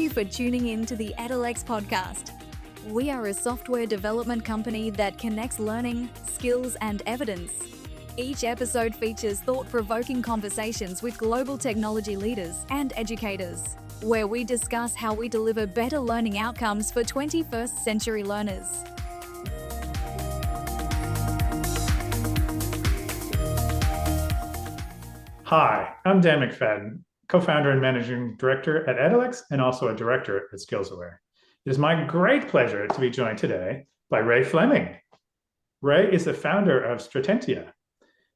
you for tuning in to the Edelex podcast. We are a software development company that connects learning, skills, and evidence. Each episode features thought-provoking conversations with global technology leaders and educators, where we discuss how we deliver better learning outcomes for 21st century learners. Hi, I'm Dan McFadden, co-founder and managing director at Edelex and also a director at SkillsAware. It is my great pleasure to be joined today by Ray Fleming. Ray is the founder of Stratentia.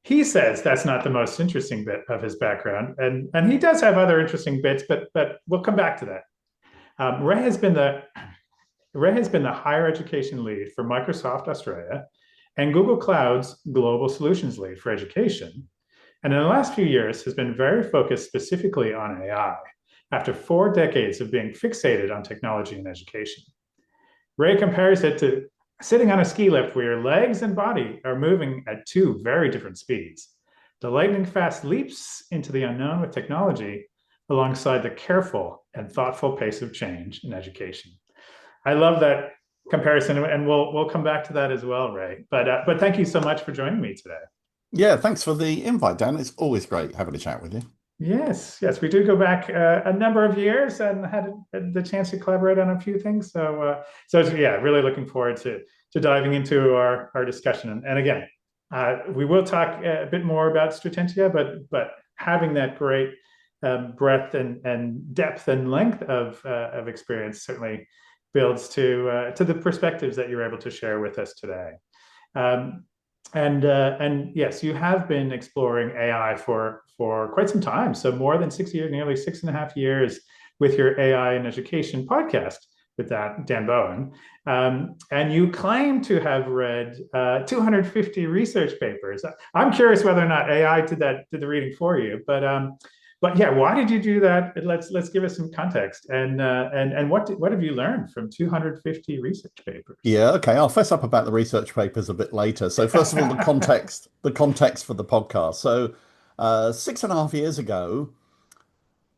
He says that's not the most interesting bit of his background, and he does have other interesting bits, but we'll come back to that. Ray has been the higher education lead for Microsoft Australia and Google Cloud's global solutions lead for education. And in the last few years has been very focused specifically on AI after 4 decades of being fixated on technology and education. Ray compares it to sitting on a ski lift where your legs and body are moving at 2 very different speeds. The lightning fast leaps into the unknown with technology alongside the careful and thoughtful pace of change in education. I love that comparison, and we'll come back to that as well, Ray. But thank you so much for joining me today. Yeah, thanks for the invite, Dan. It's always great having a chat with you. Yes, we do go back a number of years and had the chance to collaborate on a few things. So really looking forward to diving into our discussion. And again, we will talk a bit more about Stratentia, but having that great breadth and depth and length of experience certainly builds to the perspectives that you're able to share with us today. And yes, you have been exploring AI for quite some time. So more than 6 years, nearly 6.5 years with your AI in Education podcast with that Dan Bowen. And you claim to have read 250 research papers. I'm curious whether or not AI did the reading for you, but yeah, why did you do that? Let's give us some context. And what have you learned from 250 research papers? Yeah, okay. I'll fess up about the research papers a bit later. So first of all, the context for the podcast. So 6.5 years ago,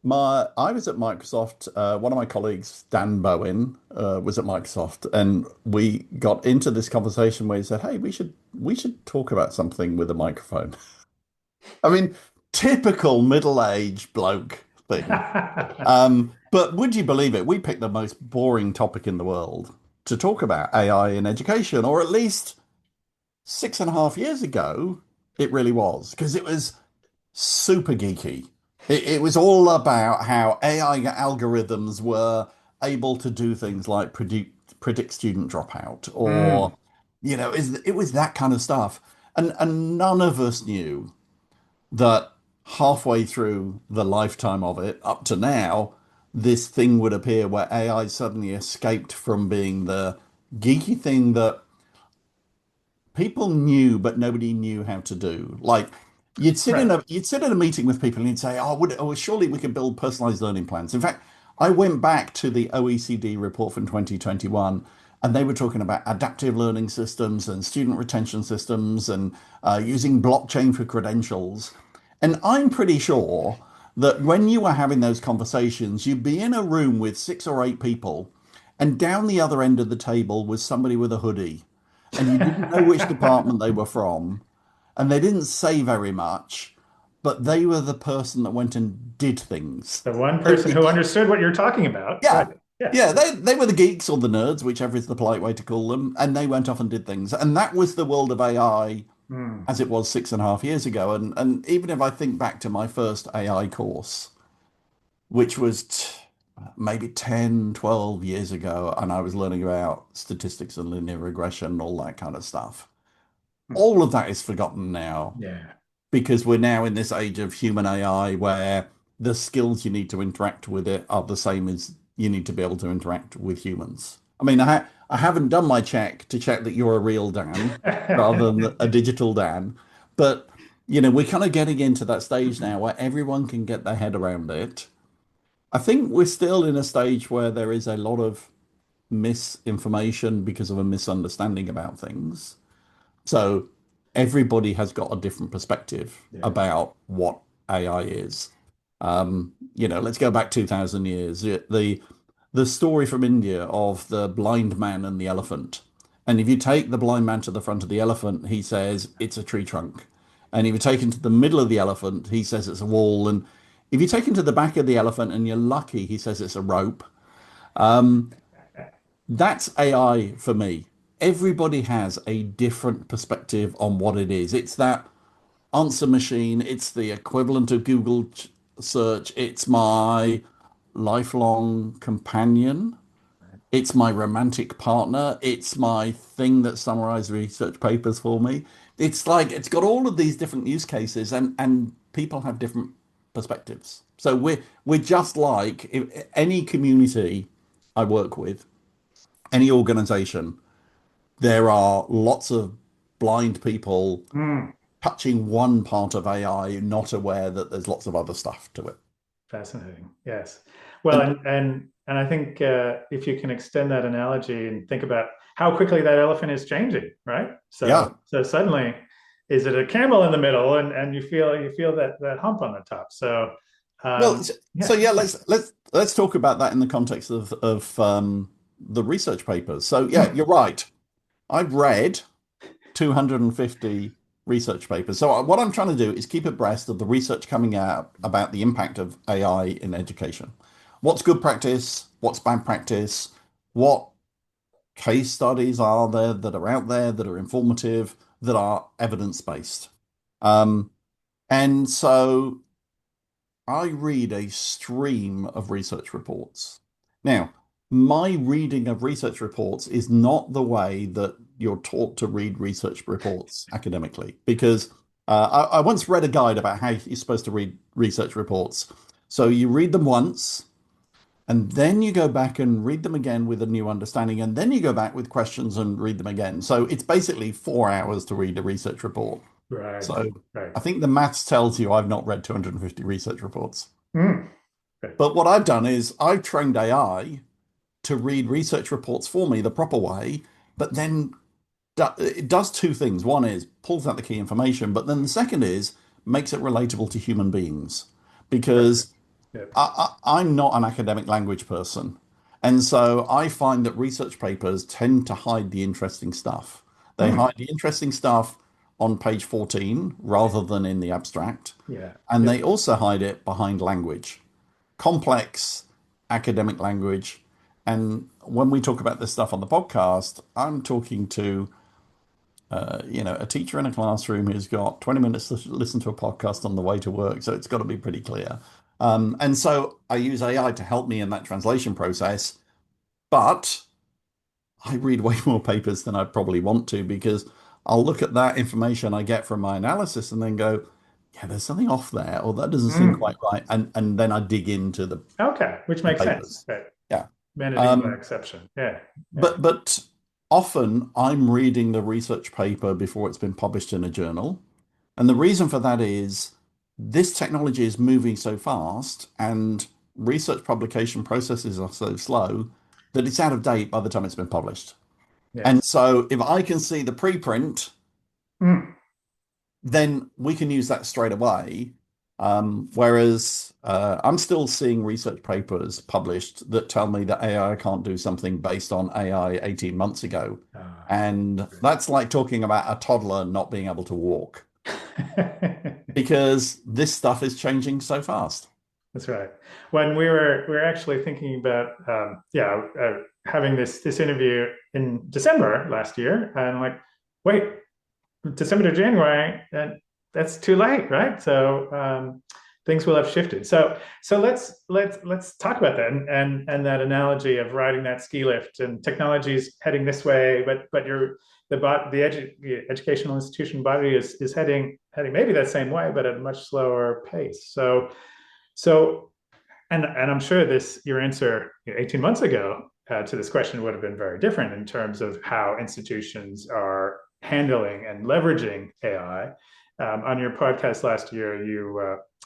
I was at Microsoft. One of my colleagues, Dan Bowen, was at Microsoft, and we got into this conversation where he said, "Hey, we should talk about something with a microphone." I mean, typical middle-aged bloke thing. But would you believe it? We picked the most boring topic in the world to talk about, AI in education, or at least 6.5 years ago, it really was, because it was super geeky. It was all about how AI algorithms were able to do things like predict student dropout, or, it was that kind of stuff. And none of us knew that halfway through the lifetime of it, up to now, this thing would appear where AI suddenly escaped from being the geeky thing that people knew, but nobody knew how to do. Like you'd sit in a meeting with people and you'd say, surely we can build personalized learning plans. In fact, I went back to the OECD report from 2021, and they were talking about adaptive learning systems and student retention systems and using blockchain for credentials. And I'm pretty sure that when you were having those conversations, you'd be in a room with 6 or 8 people, and down the other end of the table was somebody with a hoodie, and you didn't know which department they were from, and they didn't say very much, but they were the person that went and did things. The one person who understood what you're talking about. Yeah. Right. Yeah, they were the geeks or the nerds, whichever is the polite way to call them, and they went off and did things. And that was the world of AI as it was 6.5 years ago. And even if I think back to my first AI course, which was maybe 10, 12 years ago, and I was learning about statistics and linear regression, all that kind of stuff. All of that is forgotten now. Yeah. Because we're now in this age of human AI where the skills you need to interact with it are the same as you need to be able to interact with humans. I mean, I haven't done my check to check that you're a real Dan rather than a digital Dan. But, we're kind of getting into that stage now where everyone can get their head around it. I think we're still in a stage where there is a lot of misinformation because of a misunderstanding about things. So everybody has got a different perspective about what AI is. Let's go back 2,000 years. the story from India of the blind man and the elephant. And if you take the blind man to the front of the elephant, he says it's a tree trunk. And if you take him to the middle of the elephant, he says it's a wall. And if you take him to the back of the elephant and you're lucky, he says it's a rope. That's AI for me. Everybody has a different perspective on what it is. It's that answer machine. It's the equivalent of Google search. It's my lifelong companion. It's my romantic partner. It's my thing that summarizes research papers for me. It's like it's got all of these different use cases, and people have different perspectives. So we're just like any community I work with, any organization, there are lots of blind people Mm, touching one part of AI, not aware that there's lots of other stuff to it. fascinating. Yes. Well, And and I think if you can extend that analogy and think about how quickly that elephant is changing, right? yeah, So suddenly, is it a camel in the middle, and you feel that hump on the top? So well, so yeah. yeah, let's talk about that in the context of the research papers. So yeah, Mm, you're right. I've read 250 research papers. So what I'm trying to do is keep abreast of the research coming out about the impact of AI in education. What's good practice? What's bad practice? What case studies are there that are out there that are informative, that are evidence-based? Um, and so I read a stream of research reports. Now, my reading of research reports is not the way that you're taught to read research reports academically, because I once read a guide about how you're supposed to read research reports. So you read them once, and then you go back and read them again with a new understanding, and then you go back with questions and read them again. So it's basically 4 hours to read a research report. right. So Right. I think the maths tells you I've not read 250 research reports. Mm, right. But what I've done is I've trained AI to read research reports for me the proper way, but then it does two things. One is pulls out the key information, but then the second is makes it relatable to human beings Perfect. because Yep. I'm not an academic language person. And so I find that research papers tend to hide the interesting stuff. They Mm, hide the interesting stuff on page 14 rather than in the abstract. yeah. And Yep. they also hide it behind language, complex academic language. And when we talk about this stuff on the podcast, I'm talking to a teacher in a classroom who's got 20 minutes to listen to a podcast on the way to work. So it's got to be pretty clear. And so I use AI to help me in that translation process. But I read way more papers than I probably want to because I'll look at that information I get from my analysis and then go, yeah, there's something off there, or that doesn't seem Mm, quite right. And then I dig into okay, which the makes sense. papers. Right. Yeah. Vanity by Um, exception. Yeah. Yeah. but often I'm reading the research paper before it's been published in a journal. And the reason for that is this technology is moving so fast and research publication processes are so slow that it's out of date by the time it's been published. And Yes. so if I can see the preprint, Mm, then we can use that straight away. Whereas I'm still seeing research papers published that tell me that AI can't do something based on AI 18 months ago. And that's like talking about a toddler not being able to walk because this stuff is changing so fast. That's right. When we were actually thinking about having this interview in December last year, and like, wait, December to January, and that's too late, right? So things will have shifted. So let's talk about that and that analogy of riding that ski lift and technology's heading this way, but the educational institution body is heading maybe that same way, but at a much slower pace. So and I'm sure your answer 18 months ago to this question would have been very different in terms of how institutions are handling and leveraging AI. On your podcast last year,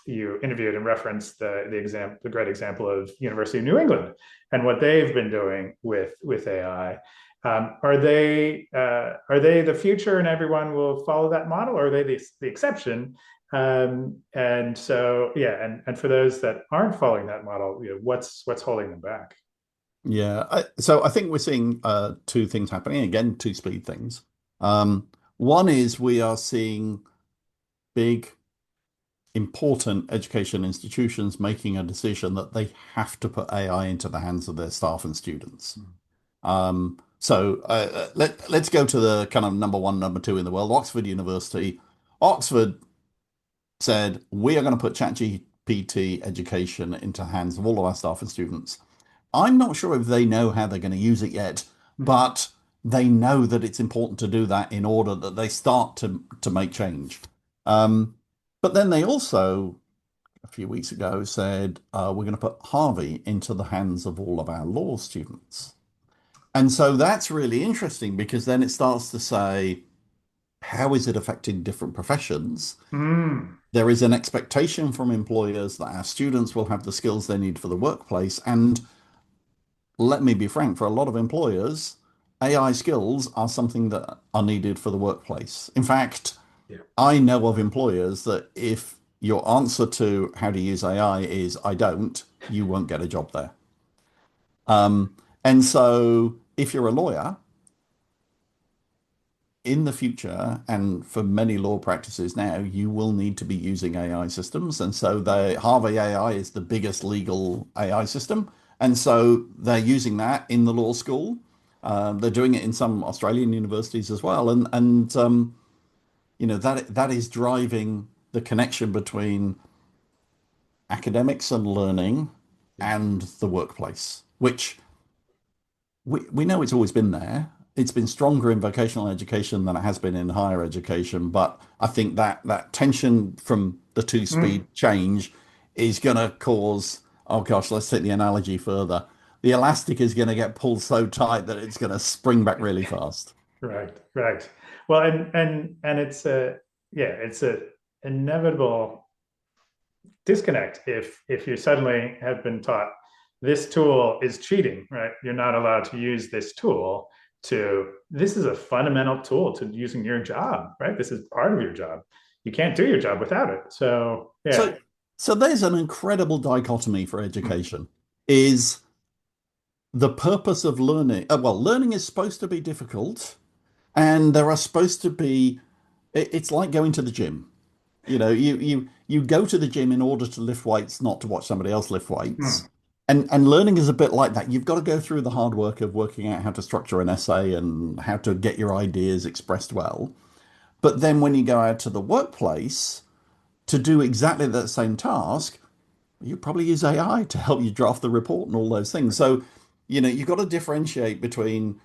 you interviewed and referenced the great example of University of New England and what they've been doing with AI. Are they the future and everyone will follow that model, or are they the exception? And so, yeah, and for those that aren't following that model, what's holding them back? Yeah. So I think we're seeing two things happening. Again, two speed things. Um, One is we are seeing big, important education institutions making a decision that they have to put AI into the hands of their staff and students. Let's go to the kind of number one, number two in the world, Oxford University. Oxford said, we are going to put ChatGPT education into the hands of all of our staff and students. I'm not sure if they know how they're going to use it yet, but they know that it's important to do that in order that they start to make change. But then they also, a few weeks ago, said, we're going to put Harvey into the hands of all of our law students. And so that's really interesting because then it starts to say, how is it affecting different professions? Mm, There is an expectation from employers that our students will have the skills they need for the workplace. And let me be frank, for a lot of employers, AI skills are something that are needed for the workplace. In fact, yeah. I know of employers that if your answer to how to use AI is I don't, you won't get a job there. And so if you're a lawyer, in the future, and for many law practices now, you will need to be using AI systems. And so the Harvey AI is the biggest legal AI system. And so they're using that in the law school. They're doing it in some Australian universities as well. That is driving the connection between academics and learning and the workplace, which we know it's always been there. It's been stronger in vocational education than it has been in higher education. But I think that tension from the two Mm, speed change is going to cause, oh gosh, let's take the analogy further. The elastic is going to get pulled so tight that it's going to spring back really fast. right, right. Well, and it's a yeah, it's a inevitable disconnect if you suddenly have been taught this tool is cheating, right? You're not allowed to use this tool to, this is a fundamental tool to using your job, right? This is part of your job. You can't do your job without it. So yeah. So, so there's an incredible dichotomy for education. Is the purpose of learning? Well, learning is supposed to be difficult, and there are supposed to be. It's like going to the gym. You go to the gym in order to lift weights, not to watch somebody else lift weights. Hmm. And learning is a bit like that. You've got to go through the hard work of working out how to structure an essay and how to get your ideas expressed well. But then when you go out to the workplace to do exactly that same task, you probably use AI to help you draft the report and all those things. So, you've got to differentiate between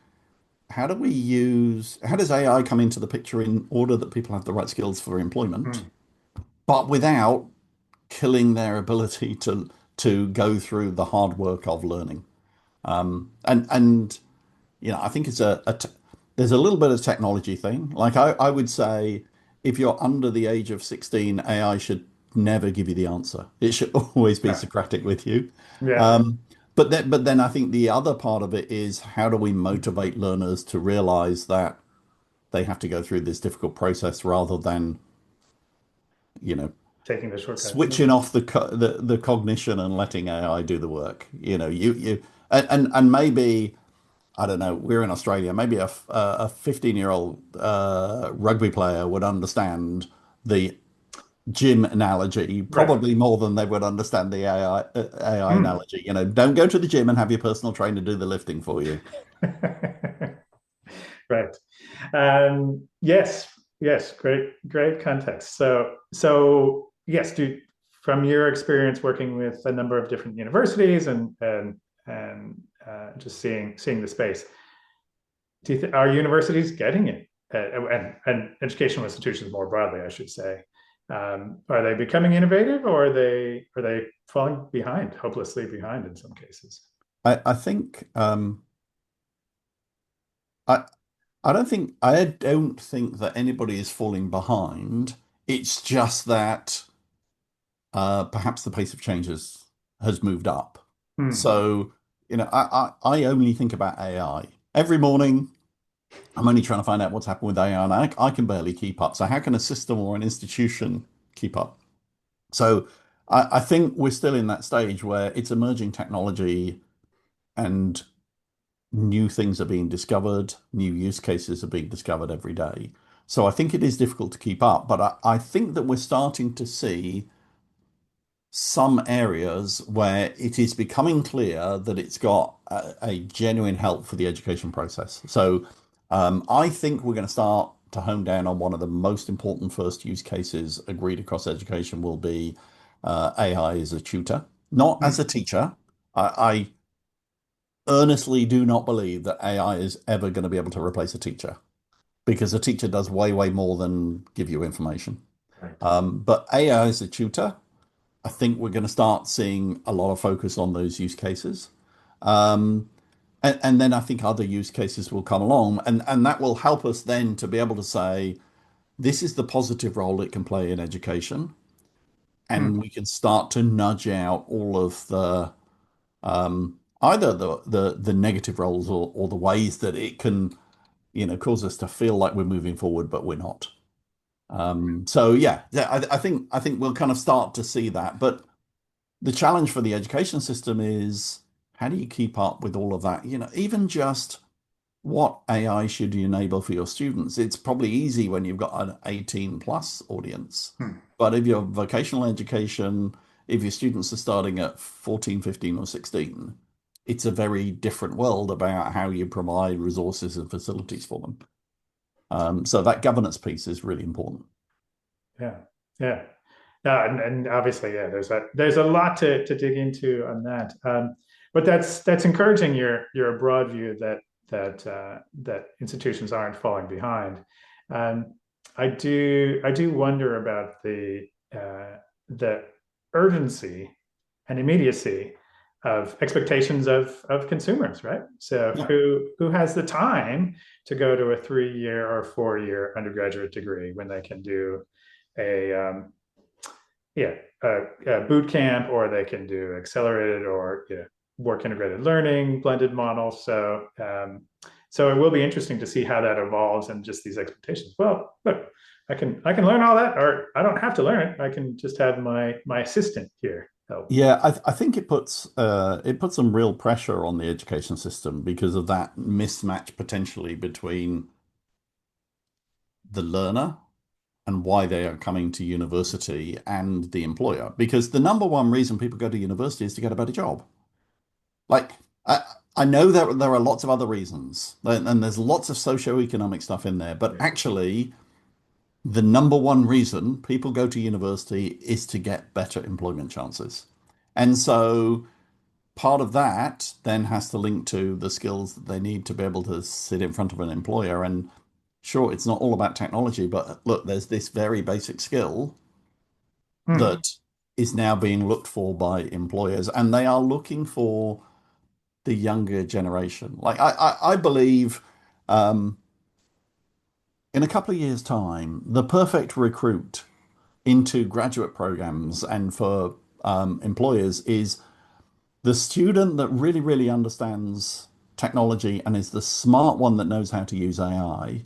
how does AI come into the picture in order that people have the right skills for employment, Hmm. but without killing their ability to go through the hard work of learning. And I think there's a little bit of technology thing. Like I would say, if you're under the age of 16, AI should never give you the answer. It should always be Yeah. Socratic with you. Yeah. But then I think the other part of it is how do we motivate learners to realize that they have to go through this difficult process rather than, you know, Taking the shortcut. switching off the cognition and letting AI do the work. And maybe I don't know. We're in Australia. Maybe a 15-year-old rugby player would understand the gym analogy Right. probably more than they would understand the AI Hmm. analogy. Don't go to the gym and have your personal trainer do the lifting for you. Right. Yes, yes, great context. So yes, from your experience working with a number of different universities and just seeing the space, are universities getting it? And educational institutions more broadly, I should say. Are they becoming innovative, or are they falling behind, hopelessly behind in some cases? I think I I don't think that anybody is falling behind. It's just that perhaps the pace of change has moved up. Hmm. So, I only think about AI. Every morning, I'm only trying to find out what's happened with AI, and I can barely keep up. So how can a system or an institution keep up? So I think we're still in that stage where it's emerging technology, and new things are being discovered, new use cases are being discovered every day. So I think it is difficult to keep up, but I think that we're starting to see some areas where it is becoming clear that it's got a genuine help for the education process. So I think we're going to start to hone down on one of the most important first use cases agreed across education will be AI as a tutor, not as a teacher. I earnestly do not believe that AI is ever going to be able to replace a teacher because a teacher does way, way more than give you information. Right. But AI as a tutor, I think we're going to start seeing a lot of focus on those use cases. Um, and then I think other use cases will come along, and that will help us then to be able to say, this is the positive role it can play in education. Hmm. And we can start to nudge out all of the either the negative roles or the ways that it can, cause us to feel like we're moving forward, but we're not. So yeah, I think we'll kind of start to see that. But the challenge for the education system is how do you keep up with all of that? Even just what AI should you enable for your students? It's probably easy when you've got an 18 plus audience. Hmm. But if you're vocational education, if your students are starting at 14, 15, or 16, it's a very different world about how you provide resources and facilities for them. So that governance piece is really important. Yeah. Yeah. And obviously, yeah, there's a lot to dig into on that. But that's encouraging your broad view that institutions aren't falling behind. Um, I do wonder about the urgency and immediacy of expectations of consumers, right? So Yeah. who has the time to go to a 3 year or 4 year undergraduate degree when they can do a yeah, a boot camp, or they can do accelerated or work integrated learning, blended models. So it will be interesting to see how that evolves and just these expectations. Well, look, I can learn all that, or I don't have to learn it. I can just have my assistant here help. Yeah, I think it puts some real pressure on the education system because of that mismatch potentially between the learner and why they are coming to university and the employer. Because the number one reason people go to university is to get a better job. Like I know that there are lots of other reasons, and there's lots of socioeconomic stuff in there, but Yeah. actually the number one reason people go to university is to get better employment chances. And so part of that then has to link to the skills that they need to be able to sit in front of an employer. And sure, it's not all about technology, but look, there's this very basic skill Hmm. that is now being looked for by employers, and they are looking for the younger generation. Like I believe in a couple of years' time, the perfect recruit into graduate programs and for employers is the student that really, really understands technology and is the smart one that knows how to use AI.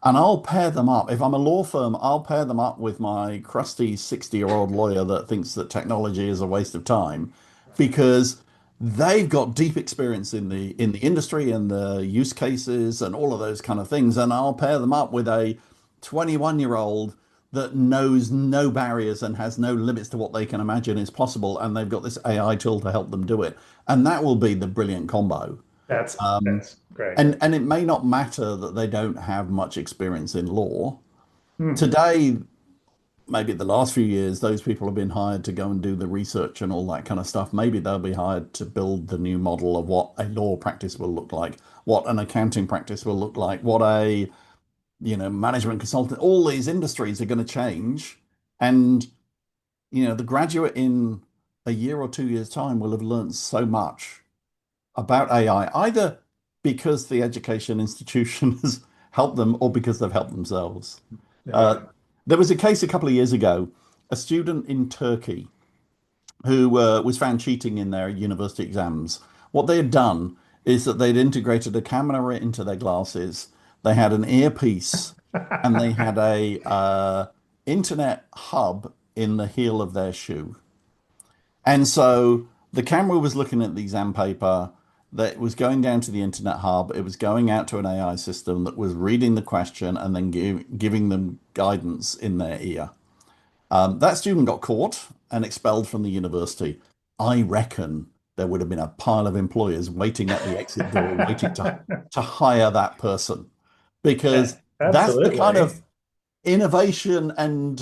And I'll pair them up. If I'm a law firm, I'll pair them up with my crusty 60-year-old lawyer that thinks that technology is a waste of time because they've got deep experience in the industry and the use cases and all of those kind of things. And I'll pair them up with a 21-year-old that knows no barriers and has no limits to what they can imagine is possible. And they've got this AI tool to help them do it. And that will be the brilliant combo. That's great. And it may not matter that they don't have much experience in law. Hmm. Today, maybe the last few years, those people have been hired to go and do the research and all that kind of stuff. Maybe they'll be hired to build the new model of what a law practice will look like, what an accounting practice will look like, what a, management consultant. All these industries are going to change. And, the graduate in a year or 2 years' time will have learned so much about AI, either because the education institution has helped them or because they've helped themselves. Uh, Yeah. there was a case a couple of years ago, a student in Turkey who was found cheating in their university exams. What they had done is that they'd integrated a camera into their glasses, they had an earpiece, and they had a internet hub in the heel of their shoe. And so the camera was looking at the exam paper. that it was going down to the internet hub, it was going out to an AI system that was reading the question and then giving them guidance in their ear. That student got caught and expelled from the university. I reckon there would have been a pile of employers waiting at the exit door, waiting to hire that person, because that's the kind Absolutely. of innovation and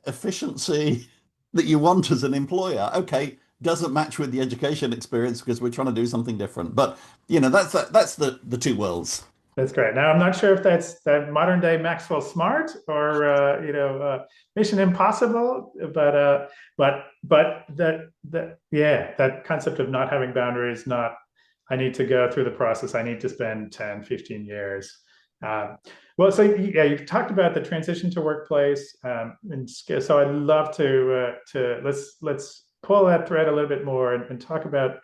efficiency that you want as an employer. Okay, doesn't match with the education experience because we're trying to do something different. But that's the two worlds. That's great. Now, I'm not sure if that's that modern day Maxwell Smart or Mission Impossible, but that yeah, that concept of not having boundaries, not I need to go through the process, I need to spend 10, 15 years. Um, well, so yeah, you've talked about the transition to workplace, and so I'd love to let's pull that thread a little bit more and talk about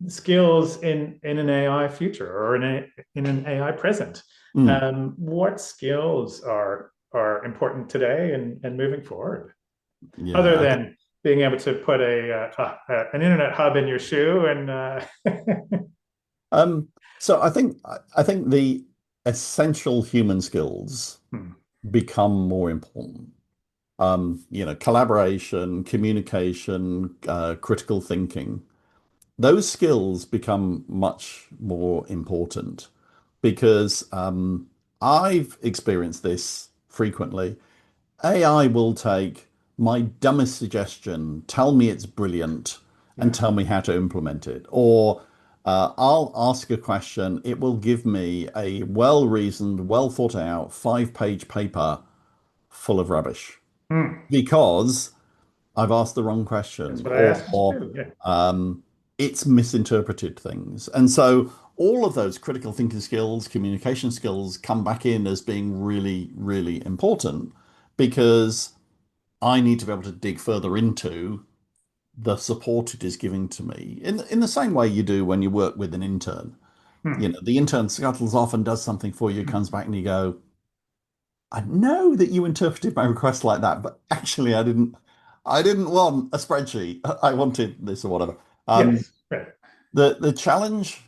skills in an AI future or in an AI present. Mm, What skills are important today and moving forward, other yeah, I think. than being able to put an internet hub in your shoe and Um, so I think the essential human skills hmm, become more important. Collaboration, communication, critical thinking. Those skills become much more important because I've experienced this frequently. AI will take my dumbest suggestion, tell me it's brilliant, and yeah, tell me how to implement it. Or I'll ask a question, it will give me a well-reasoned, well thought out 5-page paper full of rubbish hmm, because I've asked the wrong that's question, what I asked you or to do. Yeah, it's misinterpreted things. And so all of those critical thinking skills, communication skills come back in as being really, really important because I need to be able to dig further into the support it is giving to me in the same way you do when you work with an intern. hmm, The intern scuttles off and does something for you, hmm. comes back and you go, I know that you interpreted my request like that, but actually I didn't want a spreadsheet. I wanted this or whatever. Um, Yes, right, the challenge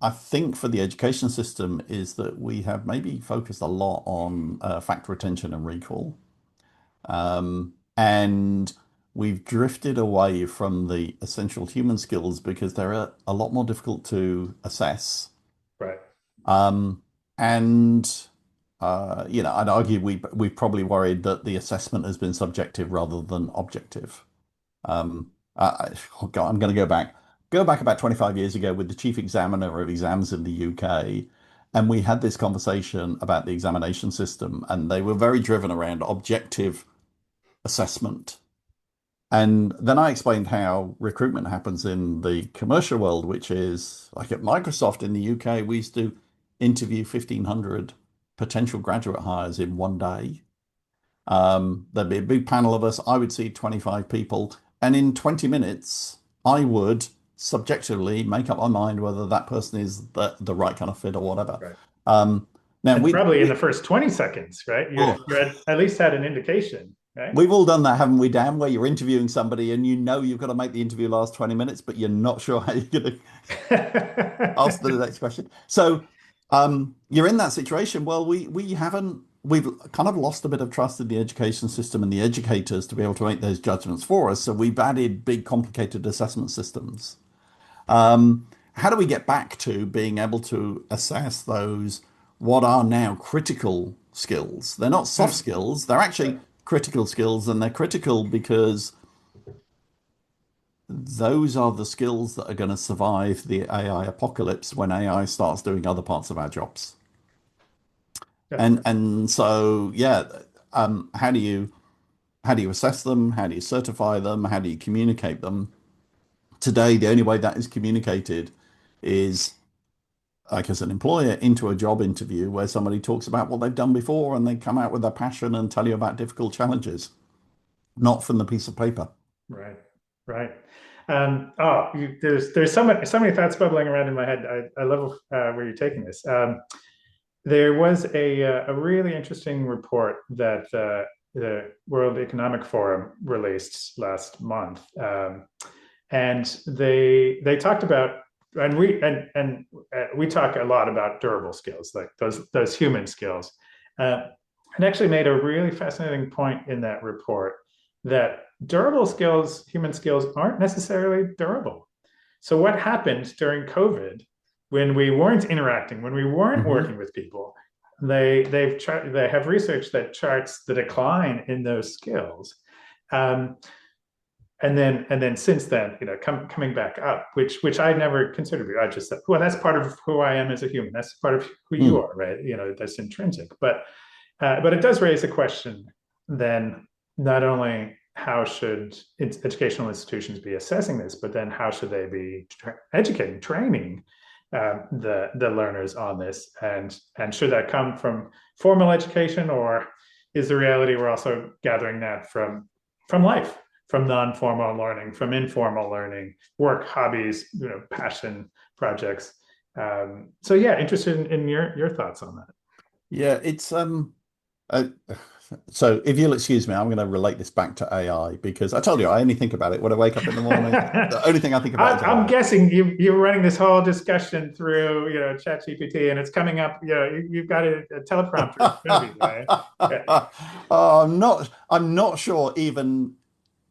I think for the education system is that we have maybe focused a lot on fact retention and recall. And we've drifted away from the essential human skills because they're a lot more difficult to assess. right, Um, and I'd argue we probably worried that the assessment has been subjective rather than objective. Oh God, I'm going to go back about 25 years ago with the chief examiner of exams in the UK, and we had this conversation about the examination system, and they were very driven around objective assessment. And then I explained how recruitment happens in the commercial world, which is like at Microsoft in the UK, we used to interview 1,500 potential graduate hires in one day. There'd be a big panel of us. I would see 25 people, and in 20 minutes, I would subjectively make up my mind whether that person is the right kind of fit or whatever. right. Um, now And we probably in we the first 20 seconds, right? oh, You at least had an indication, right? we've all done that, haven't we, Dan? Where you're interviewing somebody and you know you've got to make the interview last 20 minutes, but you're not sure how you're going to ask the next question. So you're in that situation. Well, we've kind of lost a bit of trust in the education system and the educators to be able to make those judgments for us. So we've added big, complicated assessment systems. How do we get back to being able to assess those what are now critical skills? They're not soft Hmm, skills, they're actually right, critical skills, and they're critical because those are the skills that are going to survive the AI apocalypse when AI starts doing other parts of our jobs. that's And so yeah, how do you assess them? How do you certify them? How do you communicate them? Today, the only way that is communicated is like as an employer into a job interview where somebody talks about what they've done before and they come out with their passion and tell you about difficult challenges, not from the piece of paper. right, right. There's so many thoughts bubbling around in my head. I love where you're taking this. There was a really interesting report that the World Economic Forum released last month, and they talked about we talk a lot about durable skills, like those human skills. It actually made a really fascinating point in that report that durable skills, human skills, aren't necessarily durable. So what happened during COVID when we weren't interacting, when we weren't working with people? They have research that charts the decline in those skills. And then since then, coming back up, which I never considered. I just said, well, that's part of who I am as a human. That's part of who you are, right? That's intrinsic. But it does raise a question then, not only how should educational institutions be assessing this, but then how should they be educating, training the learners on this, and should that come from formal education, or is the reality we're also gathering that from life, from non-formal learning, from informal learning, work, hobbies, passion projects. So yeah, interested in your thoughts on that. Yeah, it's so if you'll excuse me, I'm going to relate this back to AI because I told you I only think about it when I wake up in the morning. The only thing I think about is I'm AI. guessing you're running this whole discussion through ChatGPT, and it's coming up. You've got a teleprompter in front of you, right? Yeah. I'm not sure even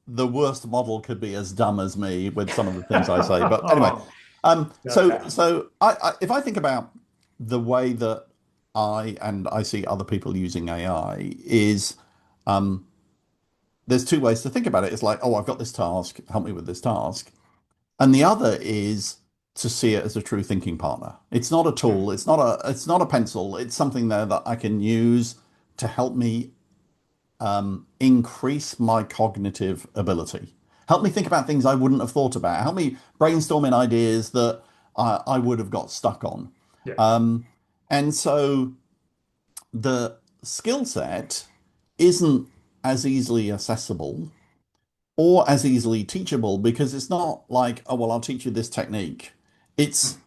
the worst model could be as dumb as me with some of the things I say. But anyway, Okay. so if I think about the way that I see other people using AI is there's two ways to think about it. It's like, oh, I've got this task, help me with this task. And the other is to see it as a true thinking partner. It's not a tool, it's not a pencil, it's something there that I can use to help me increase my cognitive ability. Help me think about things I wouldn't have thought about. Help me brainstorm in ideas that I would have got stuck on. Yeah. And so the skill set isn't as easily accessible or as easily teachable because it's not like, oh, well, I'll teach you this technique. It's,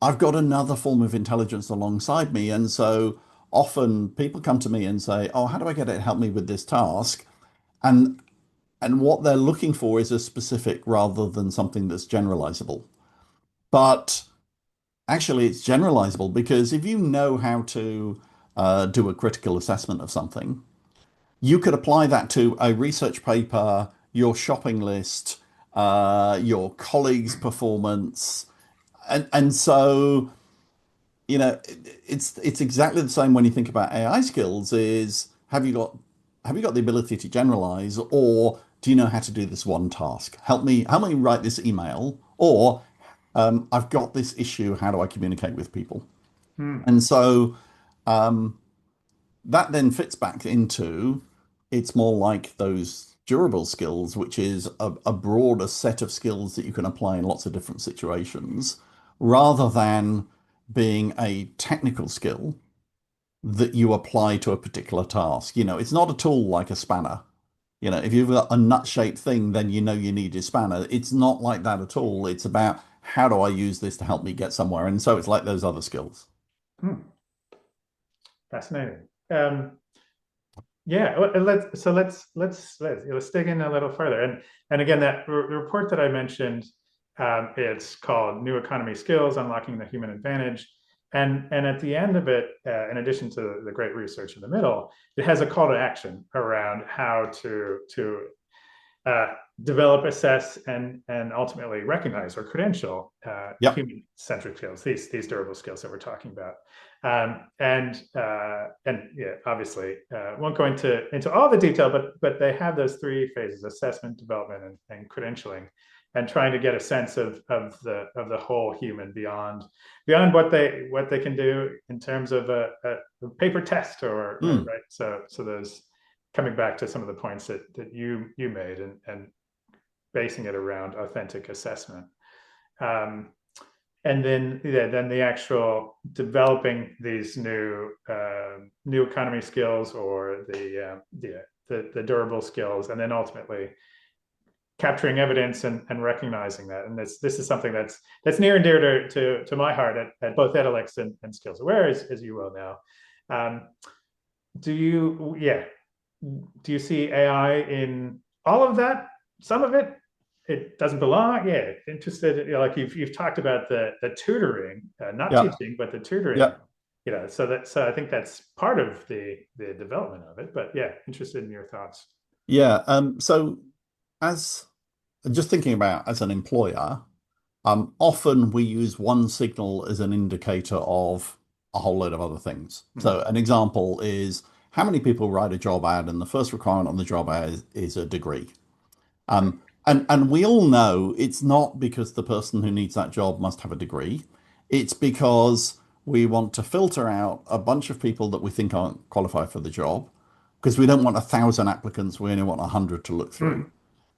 I've got another form of intelligence alongside me. And so often people come to me and say, oh, how do I get it to help me with this task? And what they're looking for is a specific rather than something that's generalizable. But actually, it's generalizable because if you know how to do a critical assessment of something, you could apply that to a research paper, your shopping list, your colleague's performance, and so it's exactly the same when you think about AI skills. Is have you got the ability to generalize, or do you know how to do this one task? Help me write this email, or I've got this issue. How do I communicate with people? And so that then fits back into it's more like those durable skills, which is a broader set of skills that you can apply in lots of different situations, rather than being a technical skill that you apply to a particular task. It's not a tool like a spanner. If you've got a nut-shaped thing, then you need a spanner. It's not like that at all. It's about how do I use this to help me get somewhere? And so it's like those other skills. Fascinating. Yeah, let's dig in a little further. And again, that the report that I mentioned, it's called New Economy Skills: Unlocking the Human Advantage. And at the end of it, in addition to the great research in the middle, it has a call to action around how to develop, assess, and ultimately recognize or credential Yep. human-centric skills, these durable skills that we're talking about. And yeah, obviously, won't go into all the detail, but they have those three phases: assessment, development, and credentialing, and trying to get a sense of the whole human beyond what they can do in terms of a paper test or right. So those, coming back to some of the points that you made, and basing it around authentic assessment. And then the actual developing these new economy skills, or the durable skills, and then ultimately capturing evidence and recognizing that. And this is something that's near and dear to my heart at both Edelex and Skills Aware, as you well know. Do you see AI in all of that? Some of it? it doesn't belong. Yeah, interested. Like you've talked about the tutoring, not Yeah, teaching, but the tutoring. yeah, So I think that's part of the development of it. But yeah, interested in your thoughts. yeah. So as just thinking about as an employer, often we use one signal as an indicator of a whole load of other things. Hmm. So an example is how many people write a job ad, and the first requirement on the job ad is a degree. Right. And we all know it's not because the person who needs that job must have a degree. It's because we want to filter out a bunch of people that we think aren't qualified for the job because we don't want 1,000 applicants. We only want 100 to look through.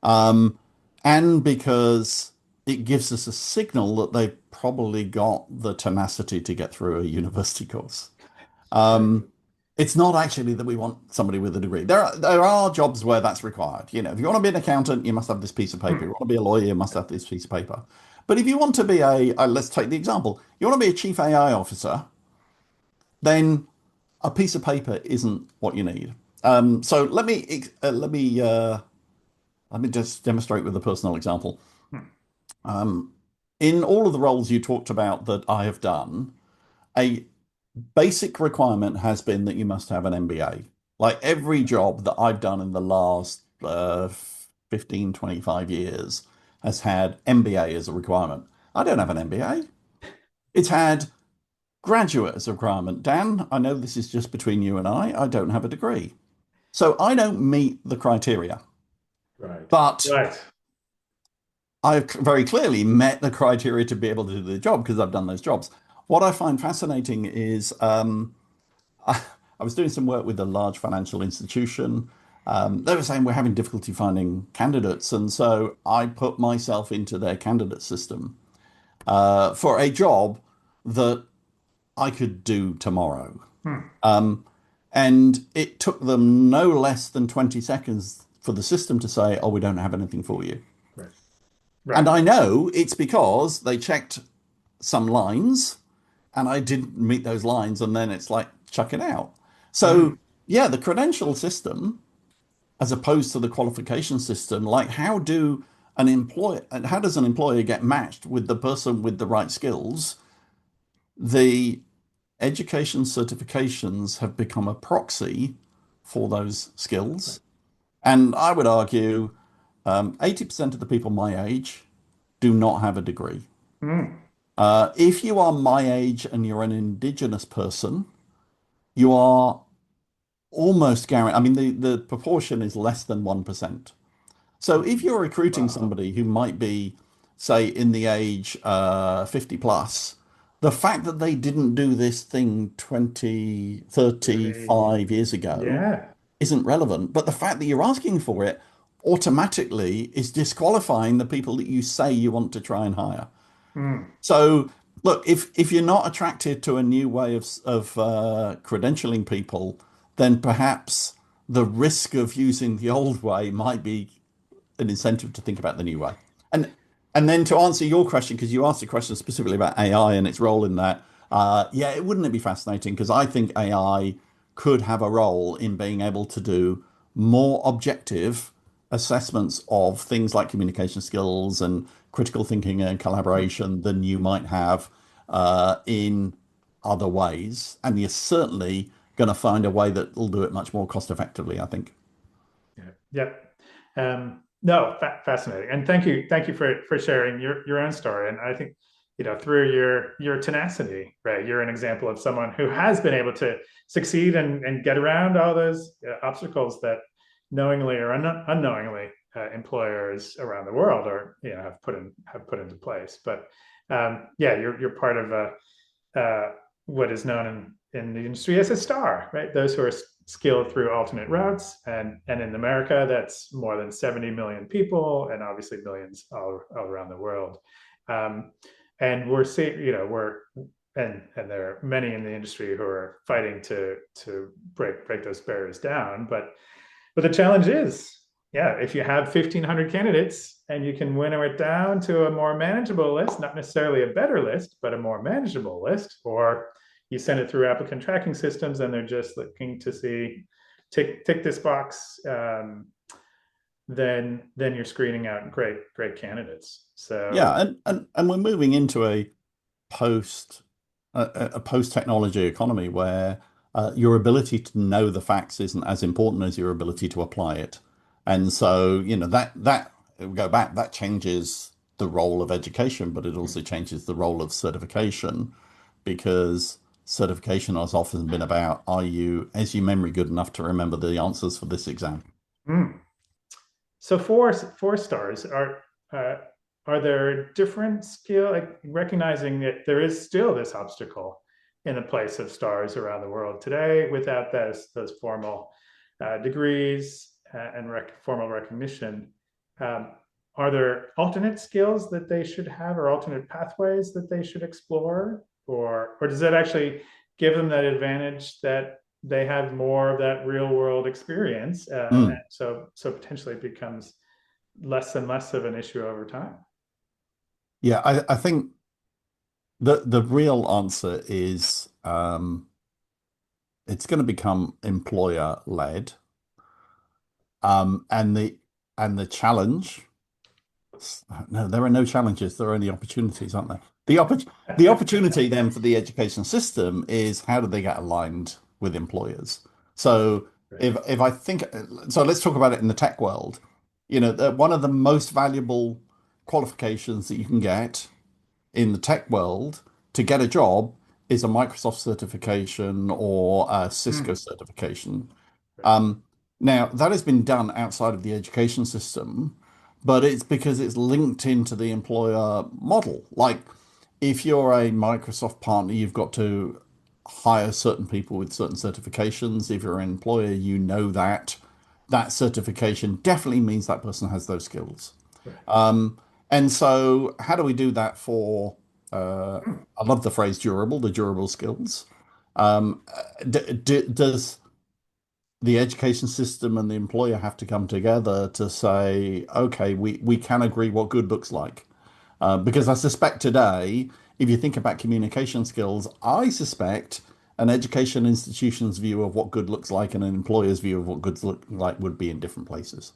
Hmm. And because it gives us a signal that they've probably got the tenacity to get through a university course. Right. It's not actually that we want somebody with a degree. There are jobs where that's required. If you want to be an accountant, you must have this piece of paper. Hmm. You want to be a lawyer, you must have this piece of paper. But if you want to be let's take the example. You want to be a chief AI officer, then a piece of paper isn't what you need. So let me just demonstrate with a personal example. Hmm. In all of the roles you talked about that I have done, a basic requirement has been that you must have an MBA. Like every job that I've done in the last 15, 25 years has had MBA as a requirement. I don't have an MBA. It's had graduate as a requirement. Dan, I know this is just between you and I don't have a degree. So I don't meet the criteria. Right. But Right. I've very clearly met the criteria to be able to do the job because I've done those jobs. What I find fascinating is I was doing some work with a large financial institution. They were saying we're having difficulty finding candidates. And so I put myself into their candidate system for a job that I could do tomorrow. Hmm. And it took them no less than 20 seconds for the system to say, oh, we don't have anything for you. Right. And Right. I know it's because they checked some lines and I didn't meet those lines. And then it's like, chuck it out. Hmm. So, yeah, the credential system, as opposed to the qualification system, like how does an employer get matched with the person with the right skills? The education certifications have become a proxy for those skills. And I would argue 80% of the people my age do not have a degree. Hmm. If you are my age and you're an indigenous person, you are almost guaranteed. I mean, the proportion is less than 1%. So if you're recruiting Wow. somebody who might be, say, in the age 50 plus, the fact that they didn't do this thing 20, 30, 5 years ago Yeah. isn't relevant. But the fact that you're asking for it automatically is disqualifying the people that you say you want to try and hire. Hmm. So look, if you're not attracted to a new way of credentialing people, then perhaps the risk of using the old way might be an incentive to think about the new way. And and then to answer your question, because you asked a question specifically about AI and its role in that, yeah, wouldn't it be fascinating? Because I think AI could have a role in being able to do more objective assessments of things like communication skills and critical thinking and collaboration than you might have in other ways. And you're certainly going to find a way that will do it much more cost effectively, I think. Yeah. Yep. No, fascinating, and thank you for sharing your own story. And I think through your tenacity, right? You're an example of someone who has been able to succeed and get around all those obstacles that knowingly or unknowingly employers around the world or have put into place. But yeah, you're part of what is known in the industry as a star, right? Those who are skilled through alternate routes, and in America, that's more than 70 million people, and obviously millions all around the world. And we're seeing, and there are many in the industry who are fighting to break those barriers down. But the challenge is, yeah, if you have 1,500 candidates and you can winnow it down to a more manageable list, not necessarily a better list, but a more manageable list, or you send it through applicant tracking systems and they're just looking to see tick this box, then you're screening out great candidates. So Yeah, and we're moving into post a post technology economy where your ability to know the facts isn't as important as your ability to apply it. And so, that go back, that changes the role of education, but it also changes the role of certification because certification has often been about, is your memory good enough to remember the answers for this exam? mm. So four stars uh, are there different skill, like recognizing that there is still this obstacle in the place of stars around the world today without those formal degrees and formal recognition. Um, are there alternate skills that they should have or alternate pathways that they should explore, or does that actually give them that advantage that they have more of that real world experience, Mm. so potentially it becomes less and less of an issue over time. Yeah, I think the real answer is it's going to become employer led. And the challenge, no, there are no challenges, there are only opportunities, aren't there? The opportunity then for the education system is how do they get aligned with employers? So Right. if I think, so let's talk about it in the tech world. One of the most valuable qualifications that you can get in the tech world to get a job is a Microsoft certification or a Cisco Mm, certification. right. Um, Now, that has been done outside of the education system, but it's because it's linked into the employer model. Like, if you're a Microsoft partner, you've got to hire certain people with certain certifications. If you're an employer, you know that that certification definitely means that person has those skills. Right. And so, how do we do that for? Mm, I love the phrase durable, the durable skills. Does the education system and the employer have to come together to say, okay, we can agree what good looks like? Because I suspect today, if you think about communication skills, I suspect an education institution's view of what good looks like and an employer's view of what good look like would be in different places.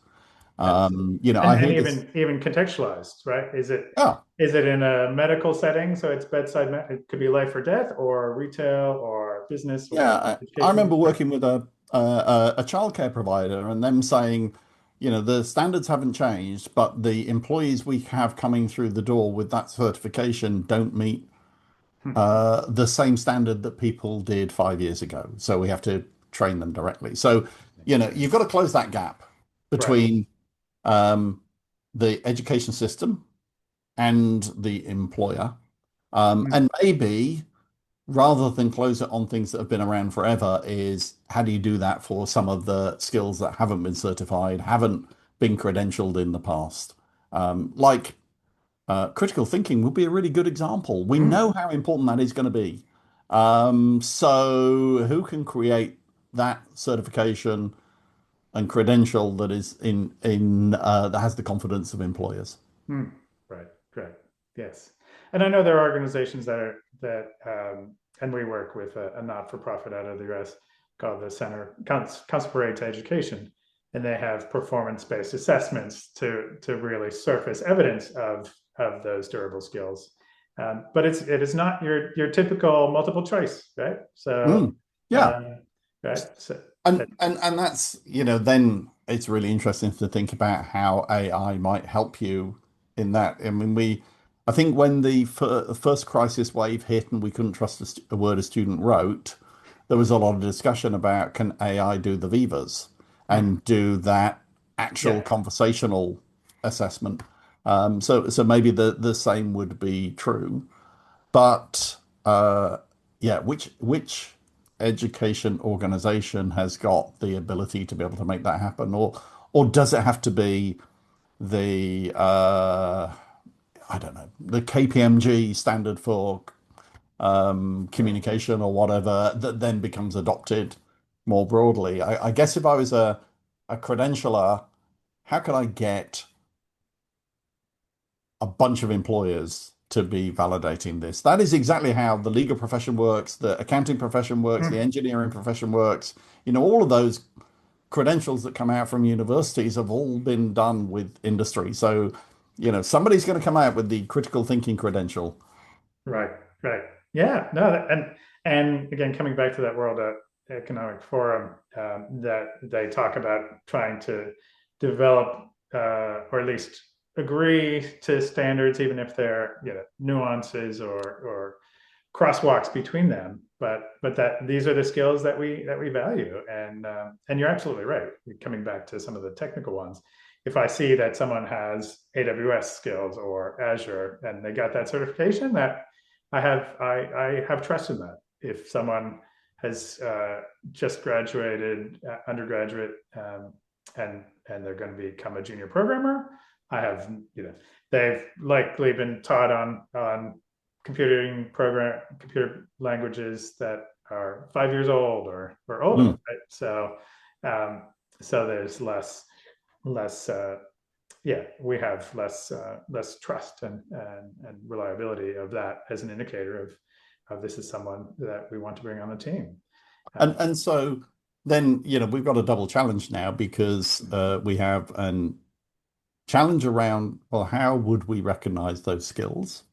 absolutely. I And hear this. even contextualized, right? Yeah, Is it in a medical setting, so it's bedside, it could be life or death, or retail, or business, yeah. or I education? remember working with a childcare provider and them saying, the standards haven't changed, but the employees we have coming through the door with that certification don't meet Hmm. the same standard that people did 5 years ago. So we have to train them directly. So, you've got to close that gap Right. between um, the education system and the employer. Hmm. And maybe rather than close it on things that have been around forever, is how do you do that for some of the skills that haven't been certified, haven't been credentialed in the past? Like critical thinking would be a really good example. We Hmm. know how important that is going to be. So who can create that certification and credential that is in that has the confidence of employers? Hmm. Right. Right. Yes. And I know there are organizations and we work with a not-for-profit out of the U.S. called the Council for Aid to Education, and they have performance-based assessments to really surface evidence of those durable skills. But it is not your typical multiple choice, right? So, Mm, yeah. um, right. So, And that's, then it's really interesting to think about how AI might help you in that. I mean, I think when the first crisis wave hit and we couldn't trust a word a student wrote, there was a lot of discussion about can AI do the Vivas hmm, and do that actual yeah. conversational assessment. So maybe the same would be true. But yeah, which education organization has got the ability to be able to make that happen, or does it have to be the I don't know, the KPMG standard for Right. communication or whatever that then becomes adopted more broadly? I guess if I was a credentialer, how could I get a bunch of employers to be validating this? That is exactly how the legal profession works, the accounting profession works, the Hmm. engineering profession works. All of those credentials that come out from universities have all been done with industry. So, somebody's going to come out with the critical thinking credential. Right, right. Yeah, no, and again, coming back to that World Economic Forum, that they talk about trying to develop or at least agree to standards, even if there are nuances or crosswalks between them. But that these are the skills that we value, and you're absolutely right. Coming back to some of the technical ones, if I see that someone has AWS skills or Azure and they got that certification, that I have trust in that. If someone has just graduated undergraduate, and they're going to become a junior programmer, I have they've likely been taught on computer languages that are 5 years old or older, Mm. right? So there's less yeah, we have less trust and reliability of that as an indicator of this is someone that we want to bring on the team. And so then, we've got a double challenge now because we have an challenge around, well, how would we recognize those skills?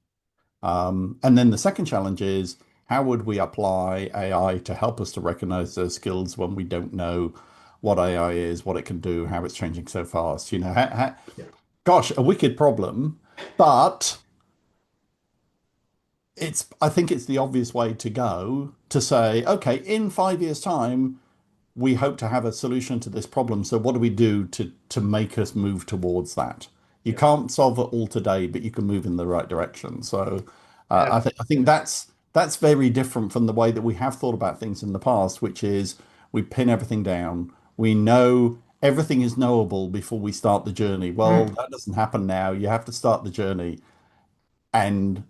And then the second challenge is how would we apply AI to help us to recognize those skills when we don't know what AI is, what it can do, how it's changing so fast? Yeah. Gosh, a wicked problem, but I think it's the obvious way to go to say, okay, in 5 years' time, we hope to have a solution to this problem. So what do we do to make us move towards that? You Yeah. can't solve it all today, but you can move in the right direction. So I think Yeah. that's very different from the way that we have thought about things in the past, which is we pin everything down. We know everything is knowable before we start the journey. Well, Mm. that doesn't happen now. You have to start the journey, and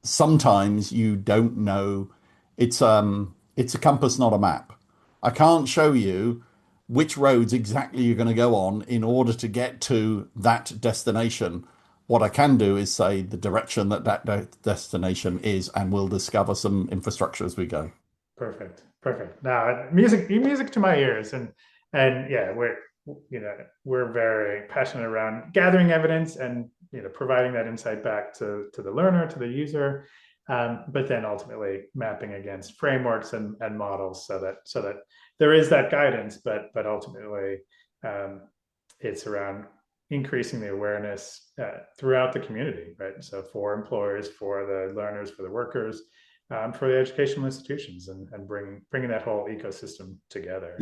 sometimes you don't know. It's a compass, not a map. I can't show you which roads exactly you're going to go on in order to get to that destination. What I can do is say the direction that destination is, and we'll discover some infrastructure as we go. Perfect, perfect. Now, music to my ears, and yeah, we're very passionate around gathering evidence and providing that insight back to the learner, to the user, but then ultimately mapping against frameworks and models so that there is that guidance, but ultimately it's around increasing the awareness throughout the community, right? So for employers, for the learners, for the workers, for the educational institutions, and bringing that whole ecosystem together.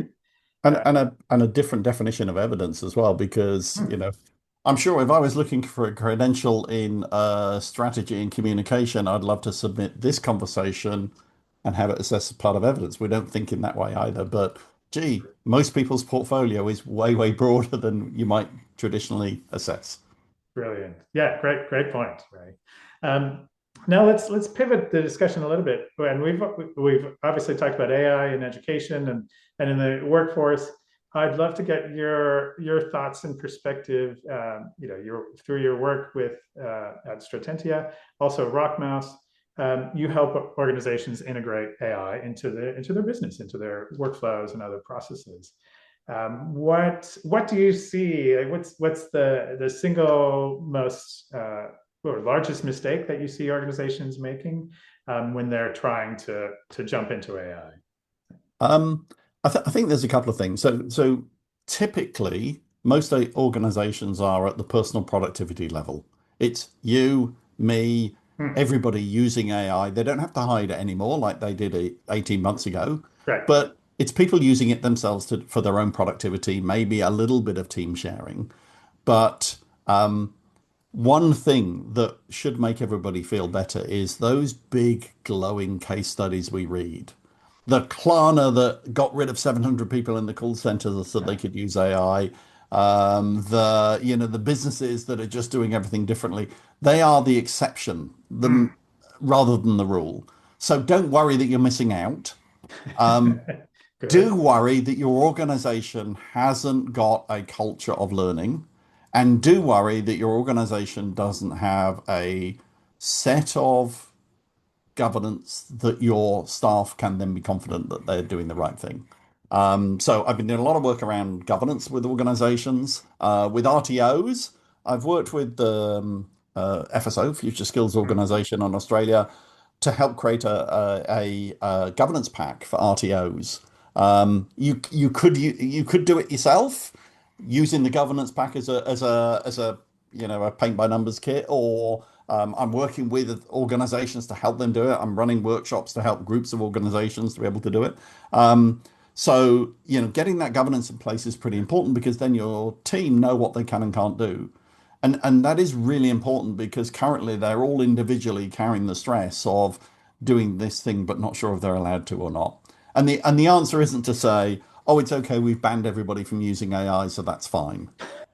And Uh, and a different definition of evidence as well, because I'm sure if I was looking for a credential in strategy and communication, I'd love to submit this conversation and have it assessed as part of evidence. We don't think in that way either, but gee, most people's portfolio is way, way broader than you might traditionally assess. Brilliant. Yeah, great point, Ray. Now let's pivot the discussion a little bit. And we've obviously talked about AI in education and in the workforce. I'd love to get your thoughts and perspective. Through your work with at Stratentia, also Rockmouse, you help organizations integrate AI into their business, into their workflows and other processes. What do you see? Like, what's the single most or largest mistake that you see organizations making when they're trying to jump into AI? Um, I think there's a couple of things. So typically, most organizations are at the personal productivity level. It's you, me, Hmm. everybody using AI. They don't have to hide it anymore like they did 18 months ago, Right. but it's people using it themselves for their own productivity, maybe a little bit of team sharing. But one thing that should make everybody feel better is those big glowing case studies we read. The Klarna that got rid of 700 people in the call center so they could use AI. The businesses that are just doing everything differently. They are the exception, Hmm. rather than the rule. So don't worry that you're missing out. Do Good. worry that your organization hasn't got a culture of learning, and do worry that your organization doesn't have a set of governance that your staff can then be confident that they're doing the right thing. So I've been doing a lot of work around governance with organizations. With RTOs, I've worked with the FSO, Future Skills Mm, Organization in Australia, to help create a governance pack for RTOs. You could do it yourself using the governance pack as a a paint by numbers kit, or I'm working with organizations to help them do it. I'm running workshops to help groups of organizations to be able to do it. So, getting that governance in place is pretty important because then your team know what they can and can't do. And that is really important because currently they're all individually carrying the stress of doing this thing, but not sure if they're allowed to or not. And the answer isn't to say, oh, it's okay, we've banned everybody from using AI, so that's fine.